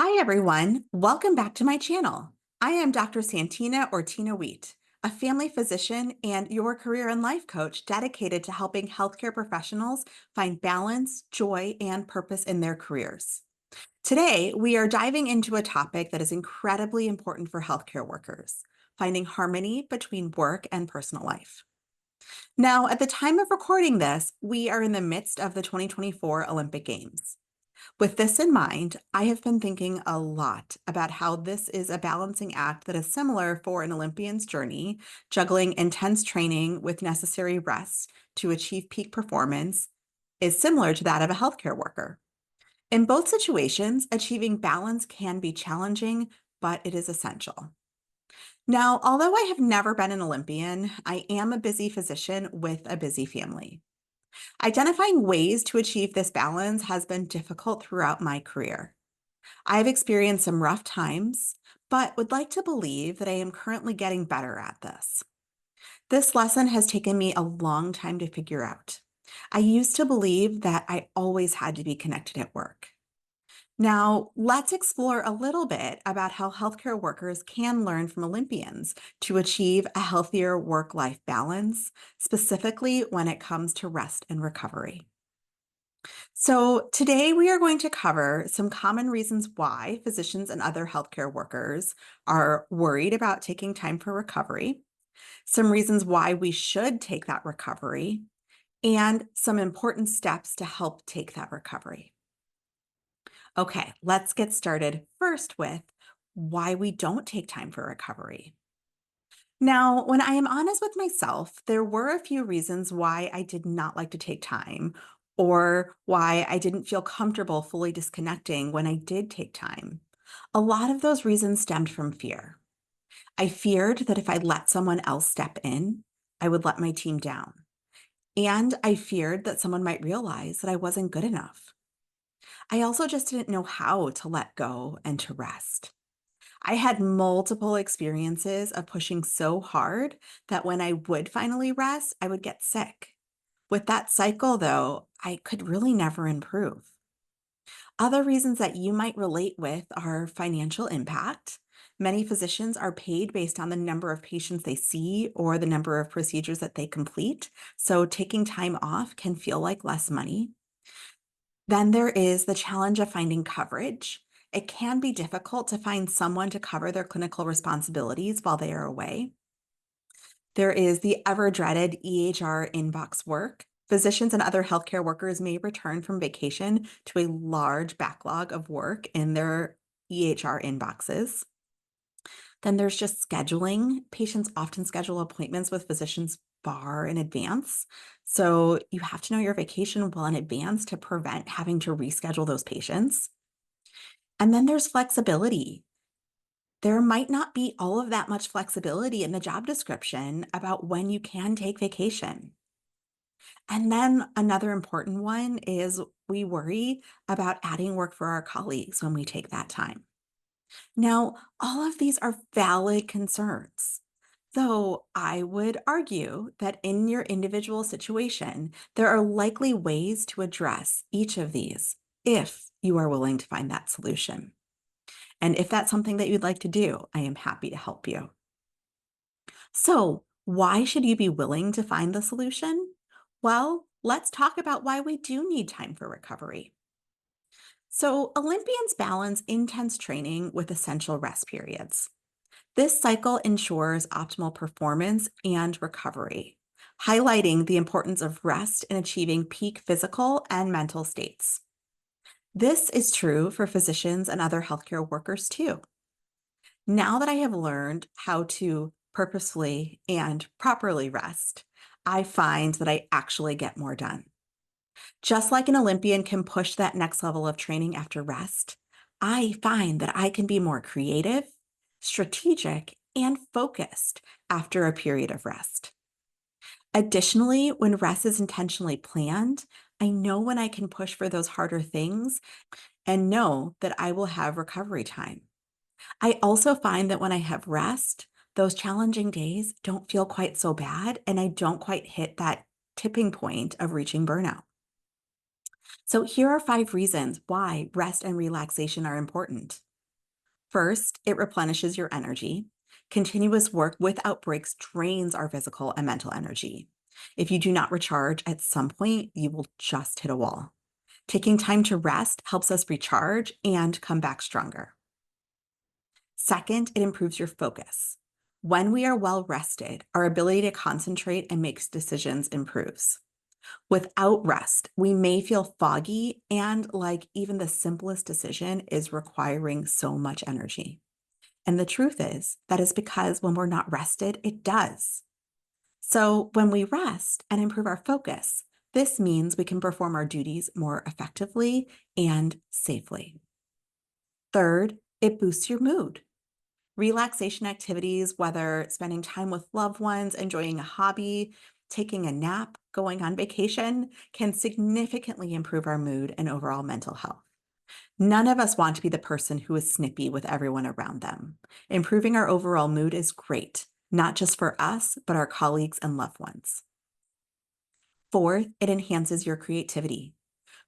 Hi, everyone. Welcome back to my channel. I am Dr. Santina or Tina Wheat, a family physician and your career and life coach dedicated to helping healthcare professionals find balance, joy, and purpose in their careers. Today, we are diving into a topic that is incredibly important for healthcare workers, finding harmony between work and personal life. Now, at the time of recording this, we are in the midst of the 2024 Olympic Games. With this in mind, I have been thinking a lot about how this is a balancing act that is similar for an Olympian's journey, juggling intense training with necessary rest to achieve peak performance is similar to that of a healthcare worker. In both situations, achieving balance can be challenging, but it is essential. Now, although I have never been an Olympian, I am a busy physician with a busy family. Identifying ways to achieve this balance has been difficult throughout my career. I've experienced some rough times, but would like to believe that I am currently getting better at this. This lesson has taken me a long time to figure out. I used to believe that I always had to be connected at work. Now, let's explore a little bit about how healthcare workers can learn from Olympians to achieve a healthier work life balance, specifically when it comes to rest and recovery. So, today we are going to cover some common reasons why physicians and other healthcare workers are worried about taking time for recovery, some reasons why we should take that recovery, and some important steps to help take that recovery. Okay, let's get started first with why we don't take time for recovery. Now, when I am honest with myself, there were a few reasons why I did not like to take time or why I didn't feel comfortable fully disconnecting when I did take time. A lot of those reasons stemmed from fear. I feared that if I let someone else step in, I would let my team down. And I feared that someone might realize that I wasn't good enough. I also just didn't know how to let go and to rest. I had multiple experiences of pushing so hard that when I would finally rest, I would get sick. With that cycle, though, I could really never improve. Other reasons that you might relate with are financial impact. Many physicians are paid based on the number of patients they see or the number of procedures that they complete. So taking time off can feel like less money. Then there is the challenge of finding coverage. It can be difficult to find someone to cover their clinical responsibilities while they are away. There is the ever dreaded EHR inbox work. Physicians and other healthcare workers may return from vacation to a large backlog of work in their EHR inboxes. Then there's just scheduling. Patients often schedule appointments with physicians far in advance. So you have to know your vacation well in advance to prevent having to reschedule those patients. And then there's flexibility. There might not be all of that much flexibility in the job description about when you can take vacation. And then another important one is we worry about adding work for our colleagues when we take that time. Now, all of these are valid concerns, though I would argue that in your individual situation, there are likely ways to address each of these if you are willing to find that solution. And if that's something that you'd like to do, I am happy to help you. So, why should you be willing to find the solution? Well, let's talk about why we do need time for recovery. So, Olympians balance intense training with essential rest periods. This cycle ensures optimal performance and recovery, highlighting the importance of rest in achieving peak physical and mental states. This is true for physicians and other healthcare workers too. Now that I have learned how to purposefully and properly rest, I find that I actually get more done. Just like an Olympian can push that next level of training after rest, I find that I can be more creative, strategic, and focused after a period of rest. Additionally, when rest is intentionally planned, I know when I can push for those harder things and know that I will have recovery time. I also find that when I have rest, those challenging days don't feel quite so bad, and I don't quite hit that tipping point of reaching burnout. So, here are 5 reasons why rest and relaxation are important. First, it replenishes your energy. Continuous work without breaks drains our physical and mental energy. If you do not recharge, at some point, you will just hit a wall. Taking time to rest helps us recharge and come back stronger. Second, it improves your focus. When we are well rested, our ability to concentrate and make decisions improves. Without rest, we may feel foggy and like even the simplest decision is requiring so much energy. And the truth is, that is because when we're not rested, it does. So when we rest and improve our focus, this means we can perform our duties more effectively and safely. Third, it boosts your mood. Relaxation activities, whether spending time with loved ones, enjoying a hobby, taking a nap, going on vacation, can significantly improve our mood and overall mental health. None of us want to be the person who is snippy with everyone around them. Improving our overall mood is great, not just for us, but our colleagues and loved ones. Fourth, it enhances your creativity.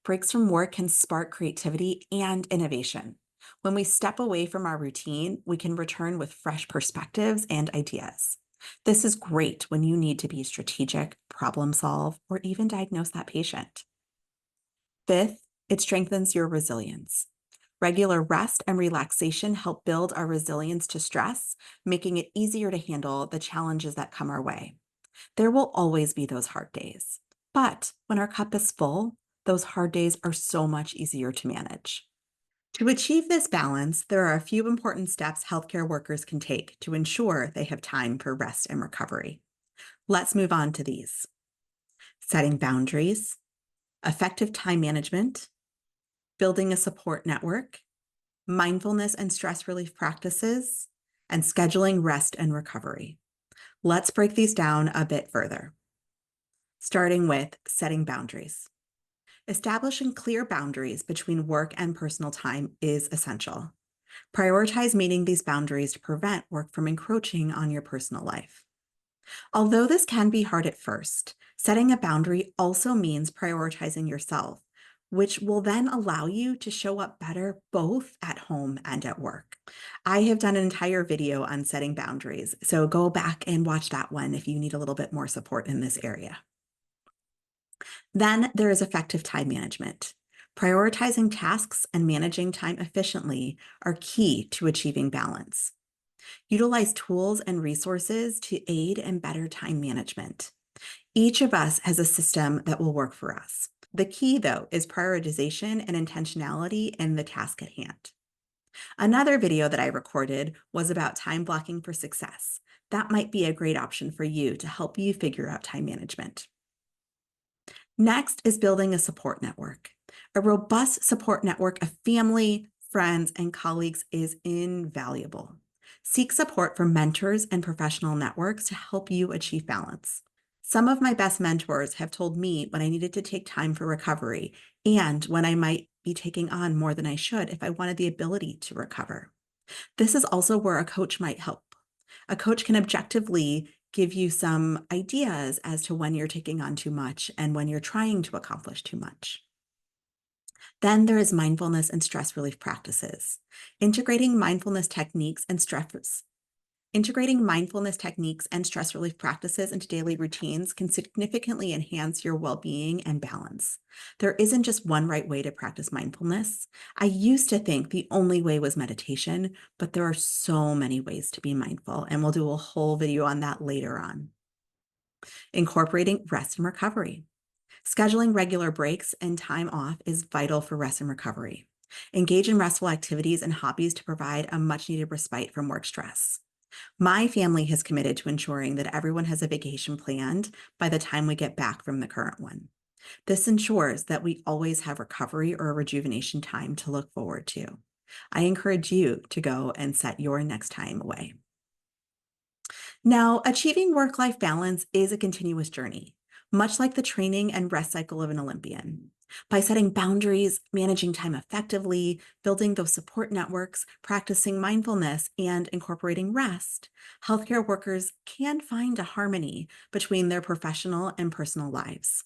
Breaks from work can spark creativity and innovation. When we step away from our routine, we can return with fresh perspectives and ideas. This is great when you need to be strategic, problem solve, or even diagnose that patient. Fifth, it strengthens your resilience. Regular rest and relaxation help build our resilience to stress, making it easier to handle the challenges that come our way. There will always be those hard days, but when our cup is full, those hard days are so much easier to manage. To achieve this balance, there are a few important steps healthcare workers can take to ensure they have time for rest and recovery. Let's move on to these. Setting boundaries, effective time management, building a support network, mindfulness and stress relief practices, and scheduling rest and recovery. Let's break these down a bit further. Starting with setting boundaries. Establishing clear boundaries between work and personal time is essential. Prioritize meeting these boundaries to prevent work from encroaching on your personal life. Although this can be hard at first, setting a boundary also means prioritizing yourself, which will then allow you to show up better both at home and at work. I have done an entire video on setting boundaries, so go back and watch that one if you need a little bit more support in this area. Then there is effective time management. Prioritizing tasks and managing time efficiently are key to achieving balance. Utilize tools and resources to aid in better time management. Each of us has a system that will work for us. The key, though, is prioritization and intentionality in the task at hand. Another video that I recorded was about time blocking for success. That might be a great option for you to help you figure out time management. Next is building a support network. A robust support network of family, friends, and colleagues is invaluable. Seek support from mentors and professional networks to help you achieve balance. Some of my best mentors have told me when I needed to take time for recovery and when I might be taking on more than I should if I wanted the ability to recover. This is also where a coach might help. A coach can objectively give you some ideas as to when you're taking on too much and when you're trying to accomplish too much. Then there is mindfulness and stress relief practices. Integrating mindfulness techniques and stress relief practices into daily routines can significantly enhance your well-being and balance. There isn't just one right way to practice mindfulness. I used to think the only way was meditation, but there are so many ways to be mindful, and we'll do a whole video on that later on. Incorporating rest and recovery. Scheduling regular breaks and time off is vital for rest and recovery. Engage in restful activities and hobbies to provide a much-needed respite from work stress. My family has committed to ensuring that everyone has a vacation planned by the time we get back from the current one. This ensures that we always have recovery or rejuvenation time to look forward to. I encourage you to go and set your next time away. Now, achieving work-life balance is a continuous journey, much like the training and rest cycle of an Olympian. By setting boundaries, managing time effectively, building those support networks, practicing mindfulness, and incorporating rest, healthcare workers can find a harmony between their professional and personal lives.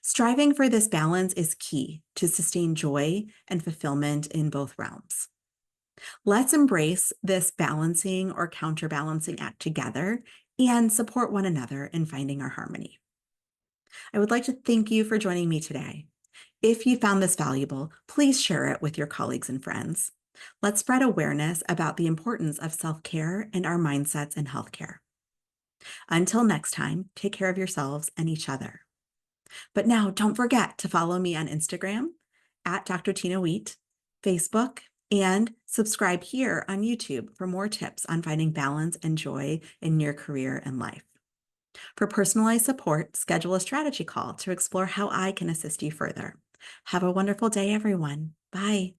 Striving for this balance is key to sustain joy and fulfillment in both realms. Let's embrace this balancing or counterbalancing act together and support one another in finding our harmony. I would like to thank you for joining me today. If you found this valuable, please share it with your colleagues and friends. Let's spread awareness about the importance of self-care and our mindsets in healthcare. Until next time, take care of yourselves and each other. But now don't forget to follow me on Instagram at Dr. Tina Wheat, Facebook, and subscribe here on YouTube for more tips on finding balance and joy in your career and life. For personalized support, schedule a strategy call to explore how I can assist you further. Have a wonderful day, everyone. Bye.